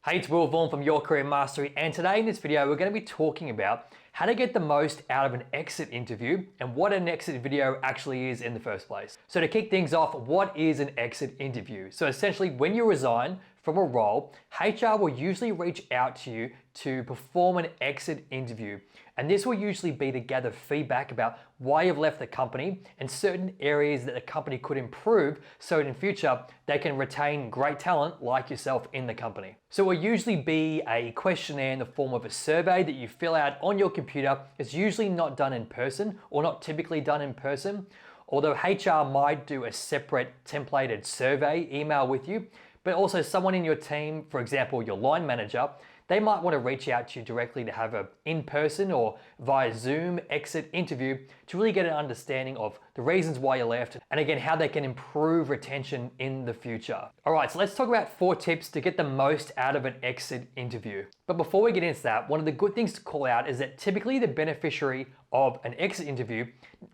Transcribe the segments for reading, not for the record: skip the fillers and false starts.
Hey, it's Will Vaughan from Your Career Mastery, and today in this video we're going to be talking about how to get the most out of an exit interview and what an exit video actually is in the first place. So to kick things off, what is an exit interview? So essentially when you resign from a role, HR will usually reach out to you to perform an exit interview. And this will usually be to gather feedback about why you've left the company and certain areas that the company could improve so in future they can retain great talent like yourself in the company. So it will usually be a questionnaire in the form of a survey that you fill out on your computer. It's usually not done in person or not typically done in person, although HR might do a separate templated survey email with you, but also someone in your team, for example, your line manager, they might want to reach out to you directly to have an in-person or via Zoom exit interview to really get an understanding of the reasons why you left and again, how they can improve retention in the future. All right, so let's talk about 4 tips to get the most out of an exit interview. But before we get into that, one of the good things to call out is that typically the beneficiary of an exit interview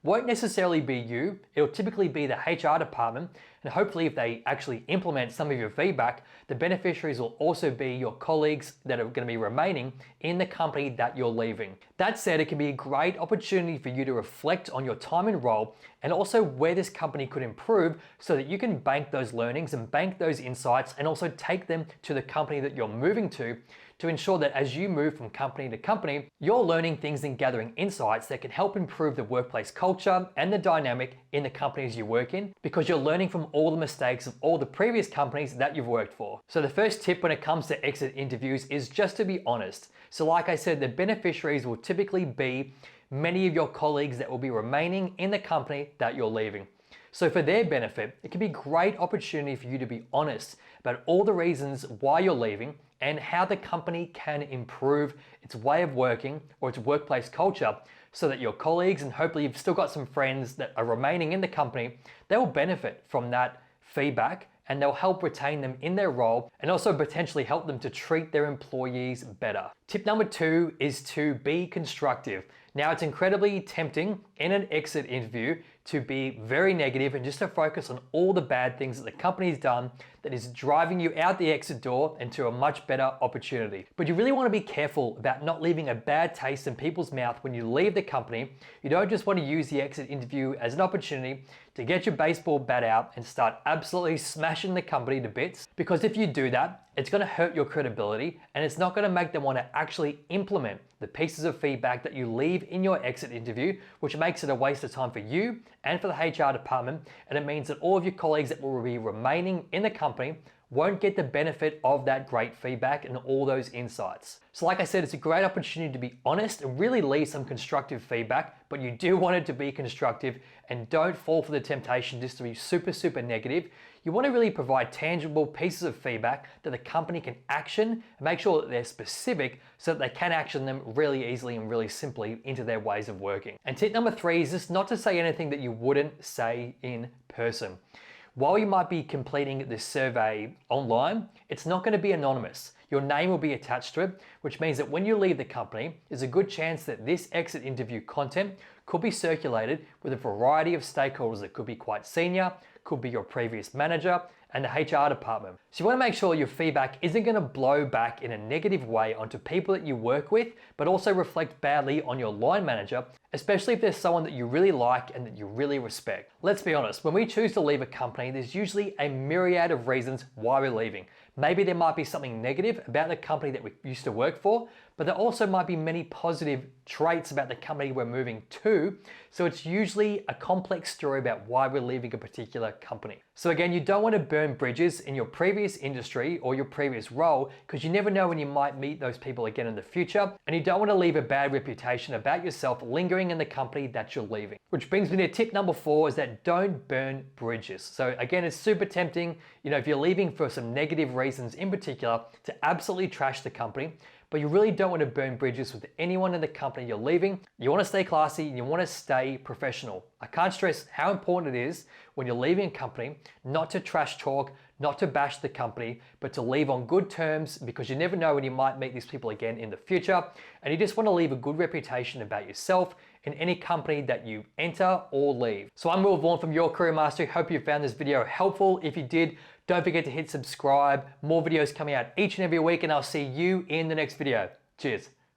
won't necessarily be you. It'll typically be the HR department. And hopefully if they actually implement some of your feedback, the beneficiaries will also be your colleagues that are going to be remaining in the company that you're leaving. That said, it can be a great opportunity for you to reflect on your time in role and also where this company could improve so that you can bank those learnings and bank those insights and also take them to the company that you're moving to ensure that as you move from company to company, you're learning things and gathering insights that can help improve the workplace culture and the dynamic in the companies you work in, because you're learning from all the mistakes of all the previous companies that you've worked for. So the first tip when it comes to exit interviews is just to be honest. So like I said, the beneficiaries will typically be many of your colleagues that will be remaining in the company that you're leaving. So for their benefit, it can be a great opportunity for you to be honest about all the reasons why you're leaving and how the company can improve its way of working or its workplace culture so that your colleagues, and hopefully you've still got some friends that are remaining in the company, they will benefit from that feedback and they'll help retain them in their role and also potentially help them to treat their employees better. Tip number 2 is to be constructive. Now, it's incredibly tempting in an exit interview to be very negative and just to focus on all the bad things that the company's done that is driving you out the exit door into a much better opportunity. But you really want to be careful about not leaving a bad taste in people's mouth when you leave the company. You don't just want to use the exit interview as an opportunity to get your baseball bat out and start absolutely smashing the company to bits, because if you do that, it's going to hurt your credibility and it's not going to make them want to actually implement the pieces of feedback that you leave in your exit interview, which makes it a waste of time for you and for the HR department. And it means that all of your colleagues that will be remaining in the company won't get the benefit of that great feedback and all those insights. So like I said, it's a great opportunity to be honest and really leave some constructive feedback, but you do want it to be constructive and don't fall for the temptation just to be super negative. You want to really provide tangible pieces of feedback that the company can action and make sure that they're specific so that they can action them really easily and really simply into their ways of working. And tip number 3 is just not to say anything that you wouldn't say in person. While you might be completing this survey online, it's not going to be anonymous. Your name will be attached to it, which means that when you leave the company, there's a good chance that this exit interview content could be circulated with a variety of stakeholders that could be quite senior, could be your previous manager, and the HR department. So you want to make sure your feedback isn't going to blow back in a negative way onto people that you work with, but also reflect badly on your line manager, especially if there's someone that you really like and that you really respect. Let's be honest, when we choose to leave a company, there's usually a myriad of reasons why we're leaving. Maybe there might be something negative about the company that we used to work for, but there also might be many positive traits about the company we're moving to. So it's usually a complex story about why we're leaving a particular company. So again, you don't want to burn bridges in your previous industry or your previous role, because you never know when you might meet those people again in the future. And you don't want to leave a bad reputation about yourself lingering in the company that you're leaving. Which brings me to tip number 4 is that don't burn bridges. So again, it's super tempting, if you're leaving for some negative reasons in particular, to absolutely trash the company. But you really don't want to burn bridges with anyone in the company you're leaving. You want to stay classy and you want to stay professional. I can't stress how important it is when you're leaving a company not to trash talk, not to bash the company, but to leave on good terms, because you never know when you might meet these people again in the future. And you just want to leave a good reputation about yourself in any company that you enter or leave. So I'm Will Vaughan from Your Career Mastery. Hope you found this video helpful. If you did, Don't forget to hit subscribe. More videos coming out each and every week, and I'll see you in the next video. Cheers.